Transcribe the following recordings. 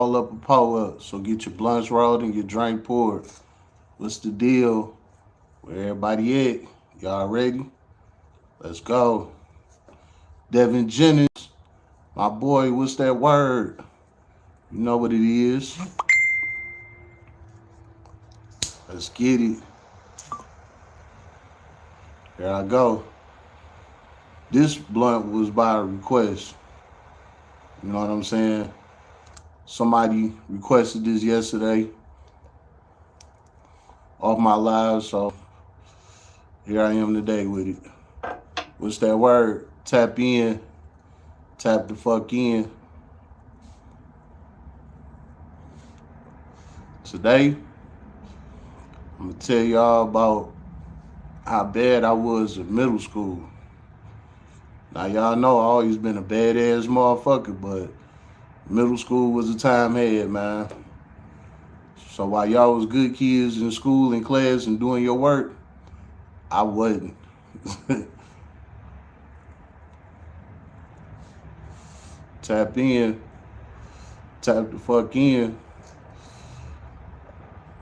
Pull up a pull up. So get your blunts rolled and your drink poured. What's the deal? Where everybody at? Y'all ready? Let's go. Devin Jennings, my boy, what's that word? You know what it is. Let's get it. Here I go. This blunt was by request. You know what I'm saying? Somebody requested this yesterday off my live, so here I am today with it. What's that word? Tap in. Tap the fuck in. Today, I'm gonna tell y'all about how bad I was in middle school. Now y'all know I always been a badass motherfucker, but middle school was a time had, man. So while y'all was good kids in school and class and doing your work, I wasn't. Tap in. Tap the fuck in.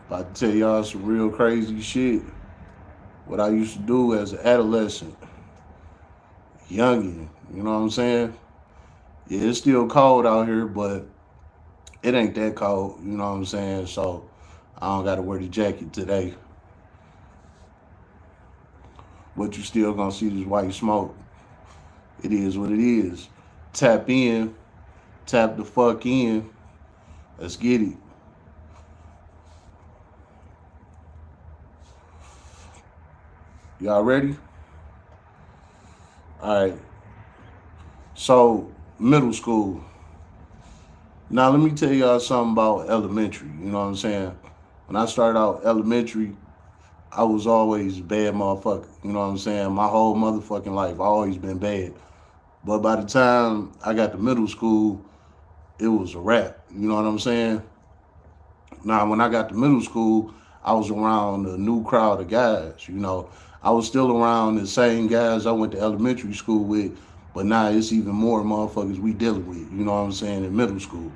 About to tell y'all some real crazy shit. What I used to do as an adolescent. Youngin', you know what I'm saying? Yeah, it's still cold out here, but it ain't that cold, you know what I'm saying? So I don't gotta wear the jacket today. But you still gonna see this white smoke. It is what it is. Tap in, tap the fuck in. Let's get it. Y'all ready? All right. So, middle school. Now, let me tell y'all something about elementary. You know what I'm saying? When I started out elementary, I was always a bad motherfucker. You know what I'm saying? My whole motherfucking life, I always been bad. But by the time I got to middle school, it was a wrap. You know what I'm saying? Now, when I got to middle school, I was around a new crowd of guys. You know, I was still around the same guys I went to elementary school with, but now it's even more motherfuckers we dealing with. You know what I'm saying? In middle school.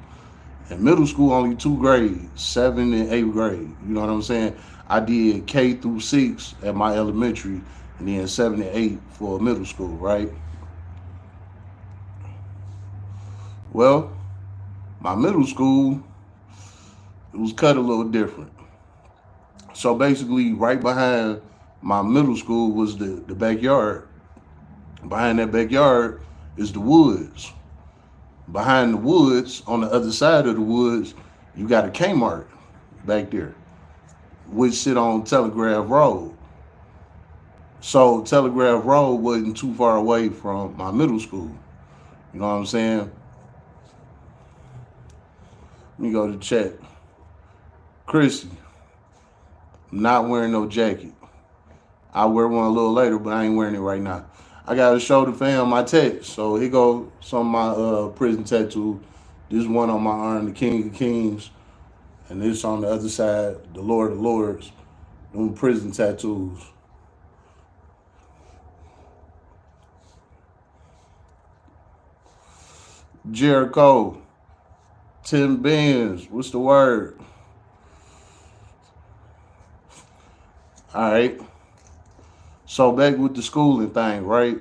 In middle school, only 2 grades, 7th and 8th grade. You know what I'm saying? I did K through 6 at my elementary, and then 7 and 8 for middle school, right? Well, my middle school, it was cut a little different. So basically, right behind my middle school was the backyard. Behind that backyard is the woods. Behind the woods, on the other side of the woods, you got a K-Mart back there, which sit on Telegraph Road. So Telegraph Road wasn't too far away from my middle school. You know what I'm saying? Let me go to chat. Chrissy, I'm not wearing no jacket. I'll wear one a little later, but I ain't wearing it right now. I gotta show the fam my text. So here go some of my prison tattoos. This one on my arm, the King of Kings, and this on the other side, the Lord of Lords. Them prison tattoos. Jericho, 10 bands. What's the word? All right. So back with the schooling thing, right?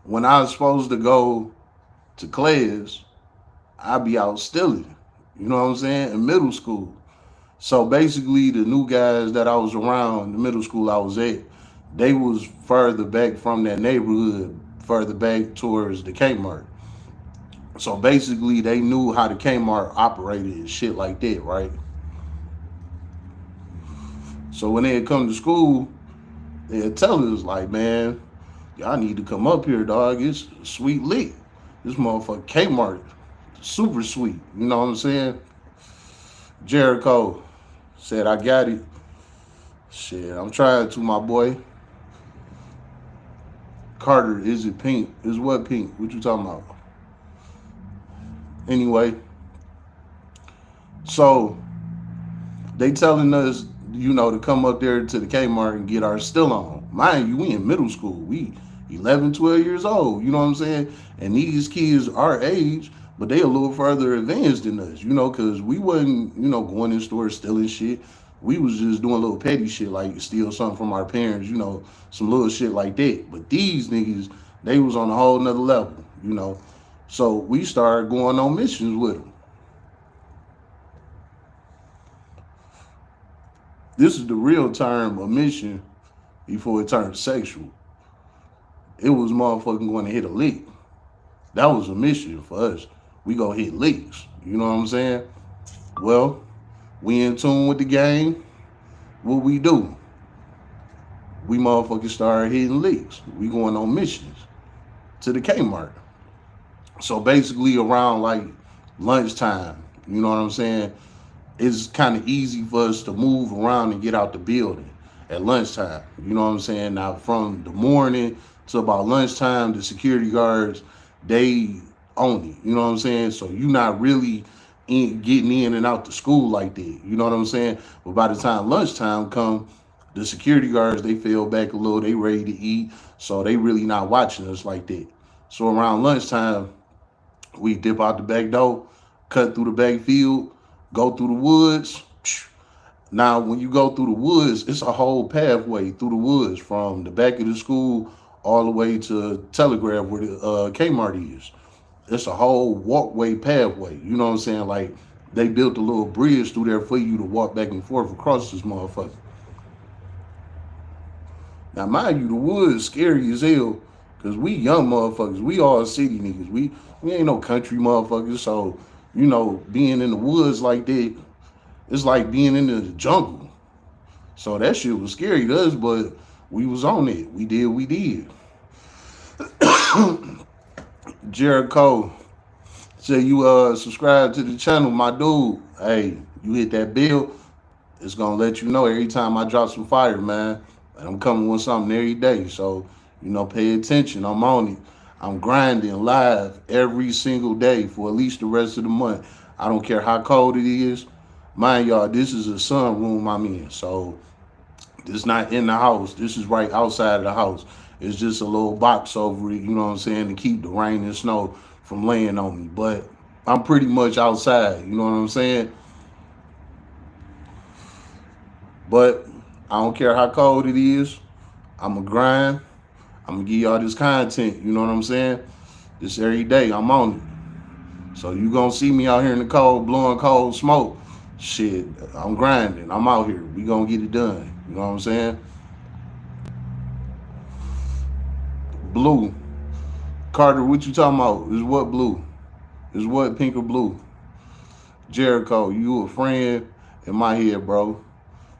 When I was supposed to go to class, I'd be out stealing. You know what I'm saying? In middle school. So basically, the new guys that I was around, the middle school I was at, they was further back from that neighborhood, further back towards the K-Mart. So basically, they knew how the K-Mart operated and shit like that, right? So when they'd come to school, they'd tell us, like, man, y'all need to come up here, dog. It's sweet lit. This motherfucker K-Mart, super sweet. You know what I'm saying? Jericho said, I got it. Shit, I'm trying to, my boy. Carter, is it pink? Is what pink? What you talking about? Anyway, so they telling us, you know, to come up there to the Kmart and get our still on. Mind you, we in middle school. We 11, 12 years old. You know what I'm saying? And these kids our age but they a little further advanced than us, because we wasn't, going in stores stealing shit. We was just doing little petty shit like steal something from our parents, some little shit like that. But these niggas, they was on a whole nother level. So we started going on missions with them. This is the real term of mission before it turned sexual. It was motherfucking going to hit a lick. That was a mission for us. We go hit licks. You know what I'm saying? Well, we in tune with the game. What we do? We motherfuckers started hitting licks. We going on missions to the K-Mart. So basically around like lunchtime, you know what I'm saying? It's kind of easy for us to move around and get out the building at lunchtime. You know what I'm saying? Now from the morning to about lunchtime, the security guards, they own it. You know what I'm saying? So you're not really getting in and out the school like that. You know what I'm saying? But by the time lunchtime come, the security guards, they fell back a little. They ready to eat. So they really not watching us like that. So around lunchtime, we dip out the back door, cut through the back field, go through the woods. Now, when you go through the woods, it's a whole pathway through the woods from the back of the school all the way to Telegraph where the K-Mart is. It's a whole walkway pathway. You know what I'm saying? Like, they built a little bridge through there for you to walk back and forth across this motherfucker. Now, mind you, the woods scary as hell because we young motherfuckers. We all city niggas. We ain't no country motherfuckers. So, being in the woods like that, it's like being in the jungle. So that shit was scary to us, but we was on it. We did, we did. Jericho said you subscribe to the channel, my dude. Hey, you hit that bell, it's gonna let you know every time I drop some fire, man. And I'm coming with something every day. So, pay attention. I'm on it. I'm grinding live every single day for at least the rest of the month. I don't care how cold it is. Mind y'all, this is a sunroom I'm in. So this not in the house. This is right outside of the house. It's just a little box over it, you know what I'm saying, to keep the rain and snow from laying on me. But I'm pretty much outside, you know what I'm saying? But I don't care how cold it is. I'm going to grind. I'm going to give y'all this content, you know what I'm saying? This every day, I'm on it. So you going to see me out here in the cold, blowing cold smoke. Shit, I'm grinding. I'm out here. We going to get it done. You know what I'm saying? Blue. Carter, what you talking about? Is what blue? Is what pink or blue? Jericho, you a friend in my head, bro.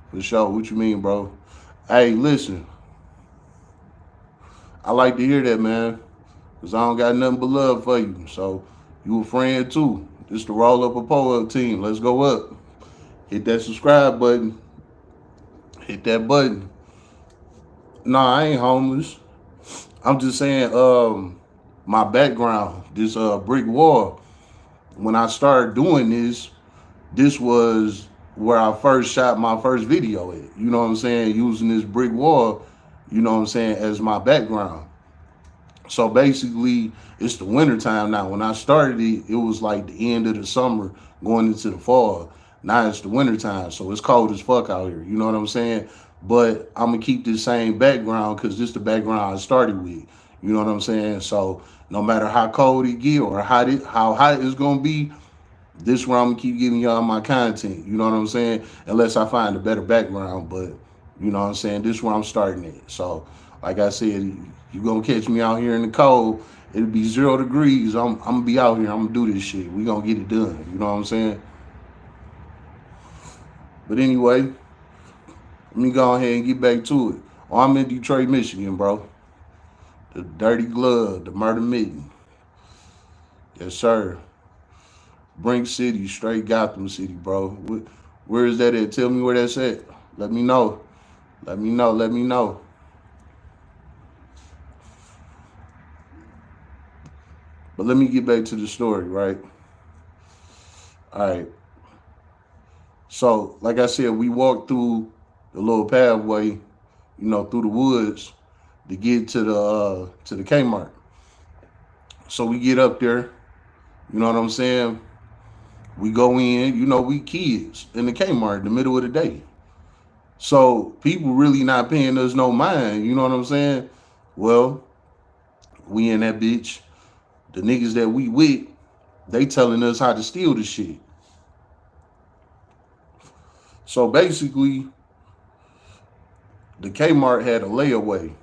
For sure. What you mean, bro? Hey, listen. I like to hear that, man. Because I don't got nothing but love for you. So, you a friend, too. Just to roll up a pull-up team. Let's go up. Hit that subscribe button. Hit that button. Nah, I ain't homeless. I'm just saying, my background, this brick wall, when I started doing this was where I first shot my first video at. You know what I'm saying? Using this brick wall, you know what I'm saying, as my background. So basically, it's the winter time now. When I started it, it was like the end of the summer going into the fall. Now it's the winter time, so it's cold as fuck out here. You know what I'm saying? But I'm gonna keep this same background because this is the background I started with. You know what I'm saying? So no matter how cold it get or how hot it's gonna be, this where I'm gonna keep giving y'all my content. You know what I'm saying? Unless I find a better background, but you know what I'm saying? This is where I'm starting at. So like I said, you gonna catch me out here in the cold. It'll be 0 degrees. I'm gonna be out here. I'm gonna do this shit. We gonna get it done. You know what I'm saying? But anyway, let me go ahead and get back to it. Oh, I'm in Detroit, Michigan, bro. The Dirty Glove, the Murder Mitten. Yes, sir. Brink City, straight Gotham City, bro. Where is that at? Tell me where that's at. Let me know. Let me know. Let me know. But let me get back to the story, right? All right. So, like I said, we walked through the little pathway, through the woods to get to the K-Mart. So we get up there, You know what I'm saying? We go in, we kids in the K-Mart in the middle of the day. So people really not paying us no mind. You know what I'm saying? Well, we in that bitch. The niggas that we with, they telling us how to steal the shit. So basically, the Kmart had a layaway.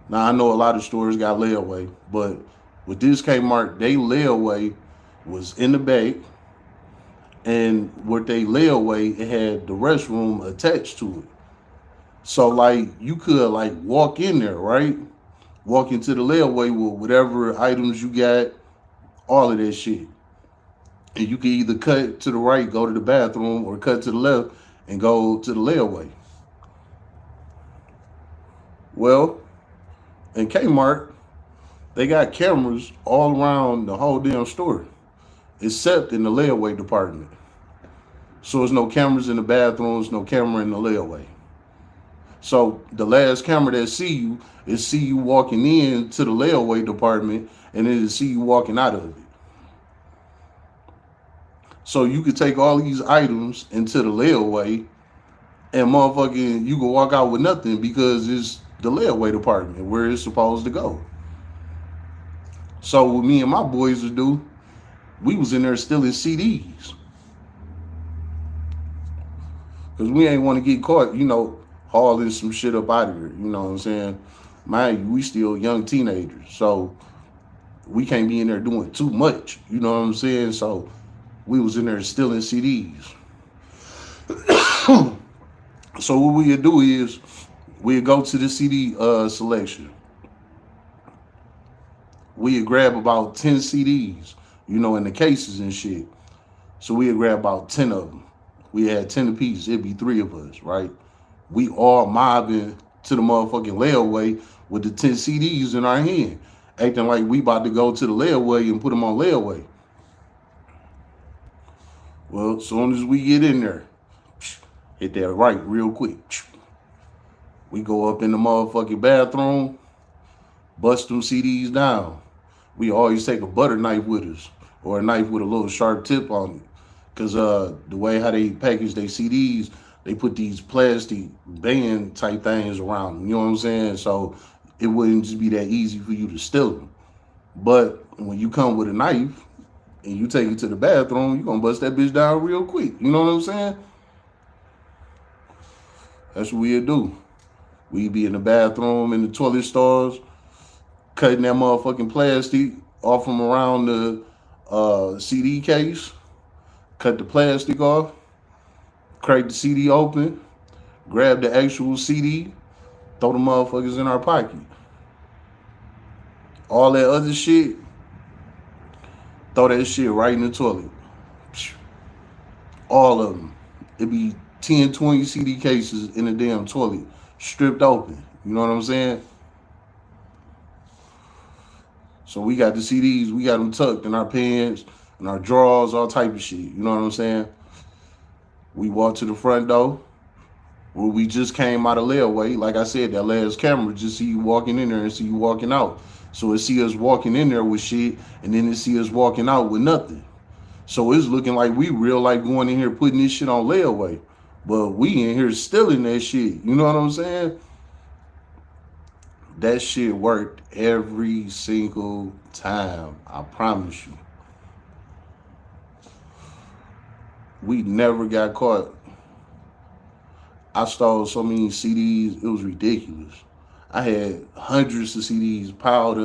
Now I know a lot of stores got layaway, but with this Kmart, they layaway was in the back, and with they layaway, it had the restroom attached to it. So like you could like walk in there, right? Walk into the layaway with whatever items you got, all of that shit. And you can either cut to the right, go to the bathroom, or cut to the left and go to the layaway. Well, in Kmart, they got cameras all around the whole damn store, except in the layaway department. So there's no cameras in the bathrooms, no camera in the layaway. So the last camera that see you is see you walking in to the layaway department, and then see you walking out of it. So you could take all these items into the layaway, and motherfucking you can walk out with nothing because it's the layaway department where it's supposed to go. So what me and my boys would do, we was in there stealing CDs. Because we ain't want to get caught, hauling some shit up out of here. You know what I'm saying? Mind you, we still young teenagers. So we can't be in there doing too much. You know what I'm saying? So we was in there stealing CDs. So what we'd do is we'd go to the CD selection. We'd grab about 10 CDs, in the cases and shit. So we'd grab about 10 of them. We had 10 apiece. It'd be 3 of us, right? We all mobbing to the motherfucking layaway with the 10 CDs in our hand, acting like we about to go to the layaway and put them on layaway. Well, as soon as we get in there, hit that right real quick. We go up in the motherfucking bathroom, bust them CDs down. We always take a butter knife with us, or a knife with a little sharp tip on it. Because the way how they package their CDs, they put these plastic band type things around them. You know what I'm saying? So it wouldn't just be that easy for you to steal them. But when you come with a knife and you take it to the bathroom, you're going to bust that bitch down real quick. You know what I'm saying? That's what we'd do. We'd be in the bathroom, in the toilet stalls, cutting that motherfucking plastic off from around the CD case, cut the plastic off, crack the CD open, grab the actual CD, throw the motherfuckers in our pocket. All that other shit, throw that shit right in the toilet. All of them. It'd be 10, 20 CD cases in the damn toilet, stripped open. You know what I'm saying? So we got the CDs, we got them tucked in our pants, in our drawers, all type of shit. You know what I'm saying? We walk to the front door, where we just came out of layaway. Like I said, that last camera just see you walking in there and see you walking out. So it see us walking in there with shit, and then it see us walking out with nothing. So it's looking like we real like going in here putting this shit on layaway. But we in here stealing that shit. You know what I'm saying? That shit worked every single time. I promise you. We never got caught. I stole so many CDs, it was ridiculous. I had hundreds of CDs piled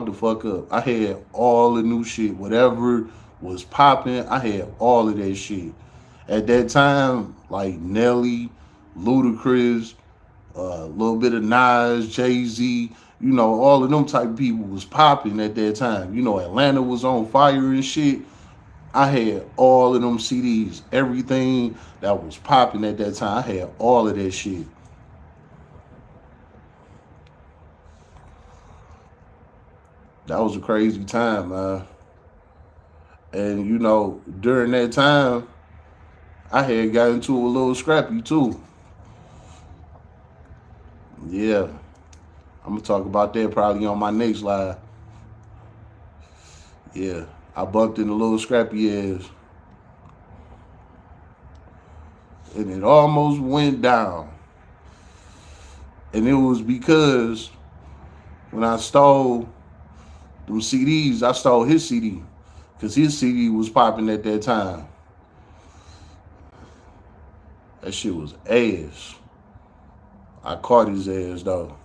the fuck up. I had all the new shit. Whatever was popping, I had all of that shit. At that time, like Nelly, Ludacris, a little bit of Nas, Jay-Z, all of them type of people was popping at that time. Atlanta was on fire and shit. I had all of them CDs, everything that was popping at that time. I had all of that shit. That was a crazy time, man. And during that time, I had got into a little scrappy too. Yeah, I'm gonna talk about that probably on my next live. Yeah, I bumped in a little scrappy ass, and it almost went down. And it was because when I stole them CDs, I stole his CD because his CD was popping at that time. That shit was ass. I caught his ass though.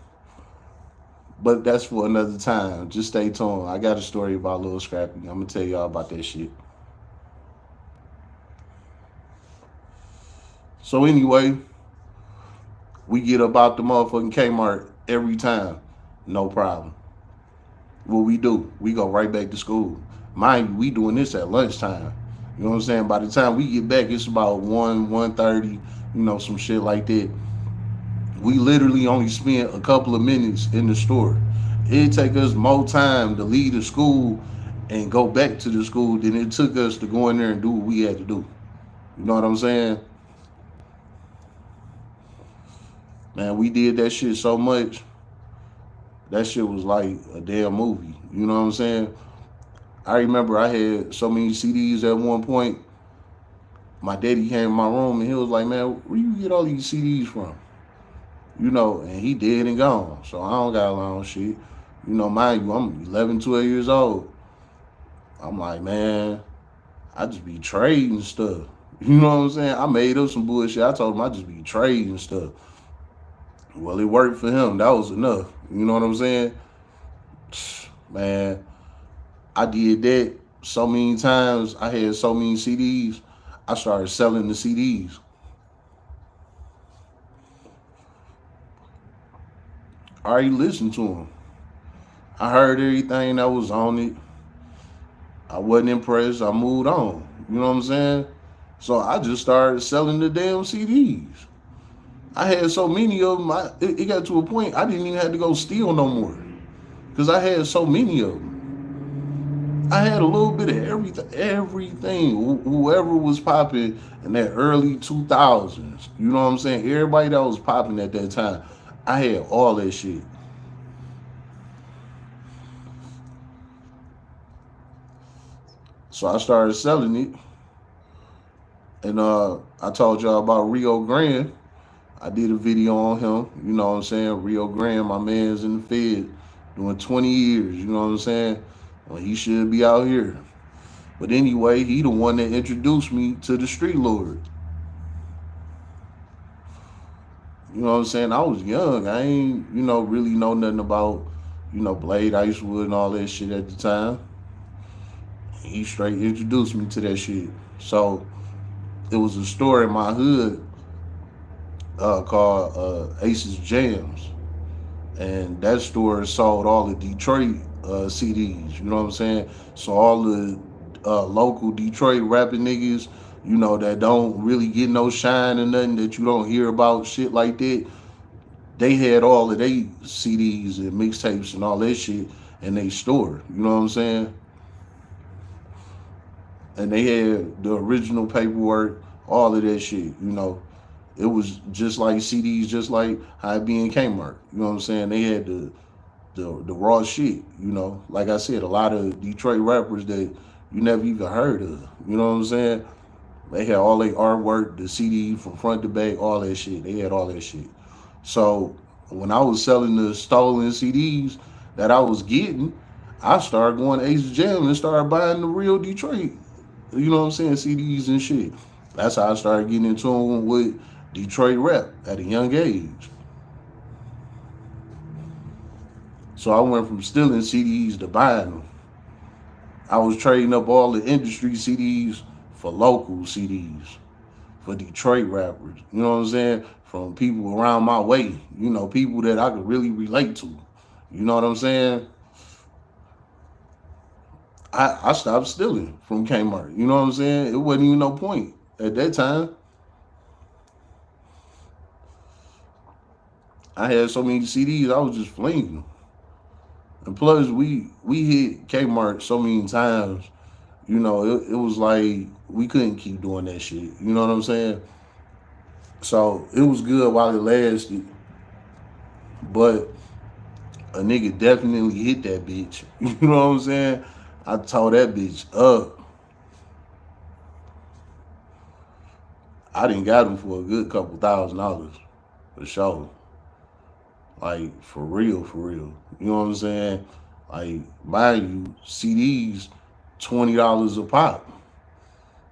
But that's for another time. Just stay tuned. I got a story about Lil Scrappy. I'm gonna tell y'all about that shit. So anyway, we get about the motherfucking K-Mart every time. No problem. What we do? We go right back to school. Mind you, we doing this at lunchtime. You know what I'm saying? By the time we get back, it's about 1:30. Some shit like that. We literally only spent a couple of minutes in the store. It take us more time to leave the school and go back to the school than it took us to go in there and do what we had to do. You know what I'm saying? Man, we did that shit so much. That shit was like a damn movie. You know what I'm saying? I remember I had so many CDs at one point. My daddy came in my room and he was like, "Man, where you get all these CDs from?" And he dead and gone. So I don't got a lot of shit. Mind you, I'm 11, 12 years old. I'm like, man, I just be trading stuff. You know what I'm saying? I made up some bullshit. I told him I just be trading stuff. Well, it worked for him. That was enough. You know what I'm saying? Man, I did that so many times. I had so many CDs. I started selling the CDs. I already listened to them. I heard everything that was on it. I wasn't impressed. I moved on. You know what I'm saying? So I just started selling the damn CDs. I had so many of them. It got to a point I didn't even have to go steal no more because I had so many of them. I had a little bit of everything. Everything. Whoever was popping in that early 2000s. You know what I'm saying? Everybody that was popping at that time. I had all that shit. So I started selling it. And I told y'all about Rio Grande. I did a video on him. You know what I'm saying? Rio Grande, my man's in the Fed doing 20 years. You know what I'm saying? Well, he should be out here. But anyway, he the one that introduced me to the Street Lord. You know what I'm saying? I was young. I ain't, really know nothing about, Blade Icewood and all that shit at the time. He straight introduced me to that shit. So it was a store in my hood called Ace's Jams. And that store sold all the Detroit CDs. You know what I'm saying? So all the local Detroit rapping niggas, that don't really get no shine or nothing, that you don't hear about shit like that. They had all of their CDs and mixtapes and all that shit in their store. You know what I'm saying? And they had the original paperwork, all of that shit. It was just like CDs, just like how it be in K-Mart. You know what I'm saying? They had the raw shit. Like I said, a lot of Detroit rappers that you never even heard of. You know what I'm saying? They had all their artwork, the CD from front to back, all that shit. They had all that shit. So when I was selling the stolen CDs that I was getting, I started going to Ace Jam and started buying the real Detroit. You know what I'm saying? CDs and shit. That's how I started getting in tune with Detroit rap at a young age. So I went from stealing CDs to buying them. I was trading up all the industry CDs for local CDs for Detroit rappers. You know what I'm saying? From people around my way. People that I could really relate to. You know what I'm saying? I stopped stealing from Kmart. You know what I'm saying? It wasn't even no point at that time. I had so many CDs, I was just flinging them. And plus, we hit Kmart so many times. It was like we couldn't keep doing that shit. You know what I'm saying? So it was good while it lasted, but a nigga definitely hit that bitch. You know what I'm saying? I tore that bitch up. I didn't got them for a good couple $1,000 for sure. Like for real, for real. You know what I'm saying? Like mind you, CDs $20 a pop.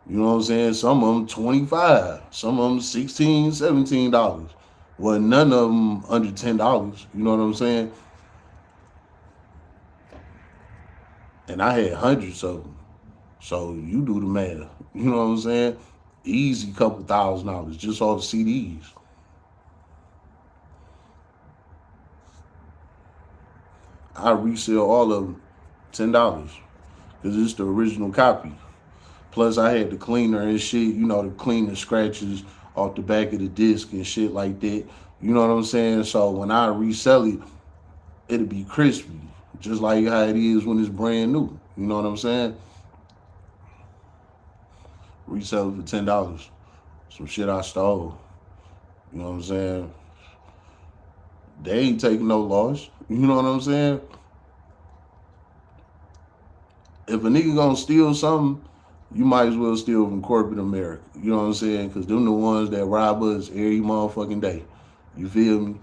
You know what I'm saying? Some of them 25, some of them 16, $17. Well, none of them under $10. You know what I'm saying? And I had hundreds of them. So you do the math. You know what I'm saying? Easy couple $1,000 just off CDs. I resell all of them $10 because it's the original copy. Plus, I had the cleaner and shit, you know, to clean the scratches off the back of the disc and shit like that. You know what I'm saying? So when I resell it, it'll be crispy, just like how it is when it's brand new. You know what I'm saying? Resell it for $10. Some shit I stole. You know what I'm saying? They ain't taking no loss. You know what I'm saying? If a nigga gonna steal something, you might as well steal from corporate America. You know what I'm saying? Because them the ones that rob us every motherfucking day. You feel me?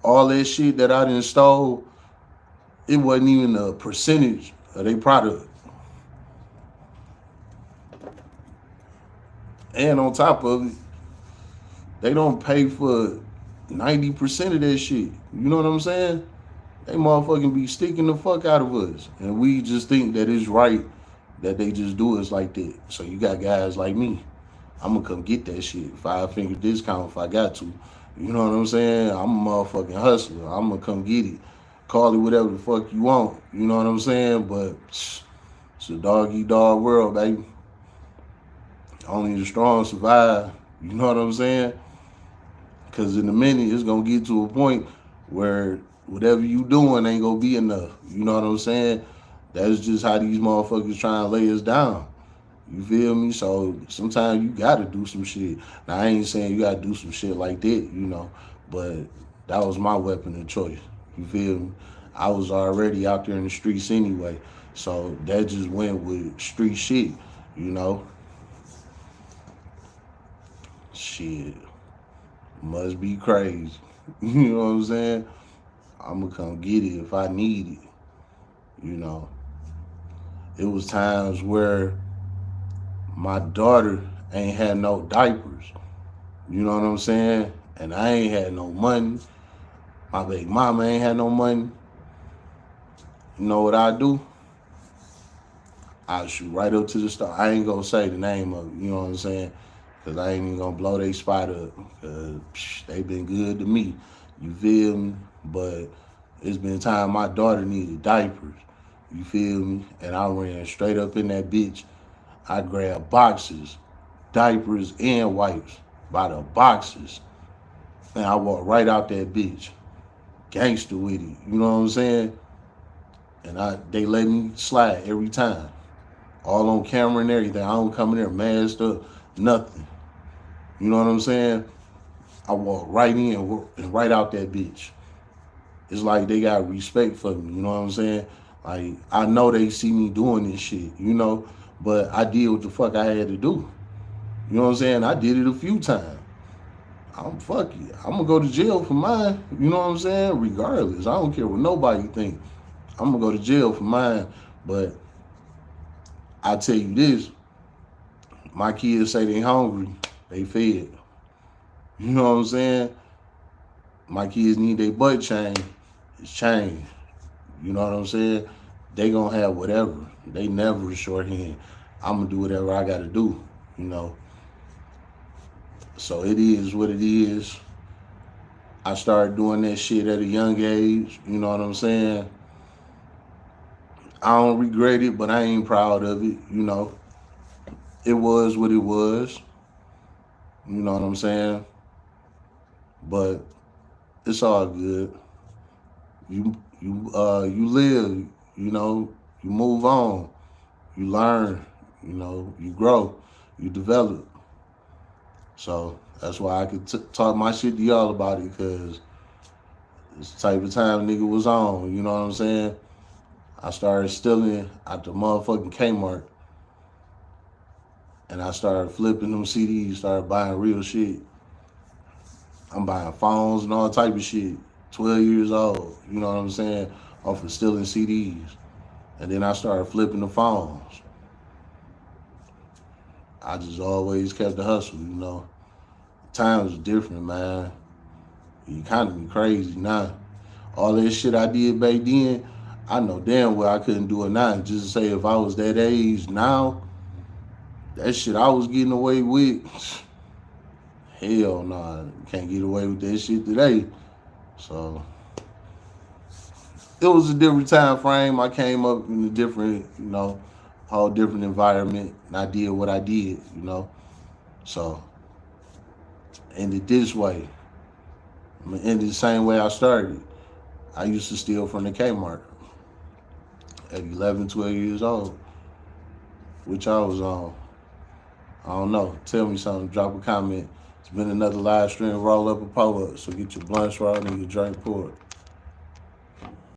All that shit that I done stole, it wasn't even a percentage of their product. And on top of it, they don't pay for 90% of that shit. You know what I'm saying? They motherfucking be sticking the fuck out of us. And we just think that it's right that they just do us like that. So you got guys like me. I'm gonna come get that shit. 5-finger discount if I got to. You know what I'm saying? I'm a motherfucking hustler. I'm gonna come get it. Call it whatever the fuck you want. You know what I'm saying? But it's a dog eat dog world, baby. Only the strong survive. You know what I'm saying? Because in a minute, it's going to get to a point where whatever you doing ain't going to be enough. You know what I'm saying? That's just how these motherfuckers trying to lay us down. You feel me? So sometimes you got to do some shit. Now, I ain't saying you got to do some shit like that, you know, but that was my weapon of choice. You feel me? I was already out there in the streets anyway. So that just went with street shit, you know? Shit. Must be crazy. You know what I'm saying? I'm gonna come get it if I need it. You know, it was times where my daughter ain't had no diapers. You know what I'm saying? And I ain't had no money. My baby mama ain't had no money. You know what I do? I shoot right up to the store. I ain't gonna say the name of it. You know what I'm saying? Because I ain't even gonna blow they spot up. Because they been good to me. You feel me? But it's been time my daughter needed diapers. You feel me? And I ran straight up in that bitch. I grabbed boxes, diapers, and wipes by the boxes. And I walked right out that bitch. Gangster with it. You know what I'm saying? And they let me slide every time. All on camera and everything. I don't come in there masked up, nothing. You know what I'm saying? I walk right in and right out that bitch. It's like they got respect for me, you know what I'm saying? Like, I know they see me doing this shit, you know, but I did what the fuck I had to do. You know what I'm saying? I did it a few times. Fuck it. I'm gonna go to jail for mine, you know what I'm saying? Regardless, I don't care what nobody think. I'm gonna go to jail for mine, but I tell you this, my kids say they hungry, they fed. You know what I'm saying? My kids need their butt changed, it's changed. You know what I'm saying? They gonna have whatever. They never shorthand. I'm gonna do whatever I gotta do, you know. So it is what it is. I started doing that shit at a young age, you know what I'm saying? I don't regret it, but I ain't proud of it, you know. It was what it was. You know what I'm saying? But it's all good. You live, you know, you move on, you learn, you know, you grow, you develop. So that's why I could talk my shit to y'all about it, because it's the type of time nigga was on, you know what I'm saying? I started stealing at the motherfucking K-Mart, and I started flipping them CDs, started buying real shit. I'm buying phones and all type of shit. 12 years old, you know what I'm saying? Off of stealing CDs. And then I started flipping the phones. I just always kept the hustle, you know. Times was different, man. The economy crazy now. All that shit I did back then, I know damn well I couldn't do it now. Just to say if I was that age now, that shit I was getting away with, hell nah, can't get away with that shit today. So it was a different time frame. I came up in a different, whole different environment, and I did what I did, you know. So ended this way. I'm gonna end it the same way I started. I used to steal from the K-Mart at 11, 12 years old, which I was on. I don't know. Tell me something. Drop a comment. It's been another live stream. Roll up a pull up. So get your blunts rolled and your drink poured.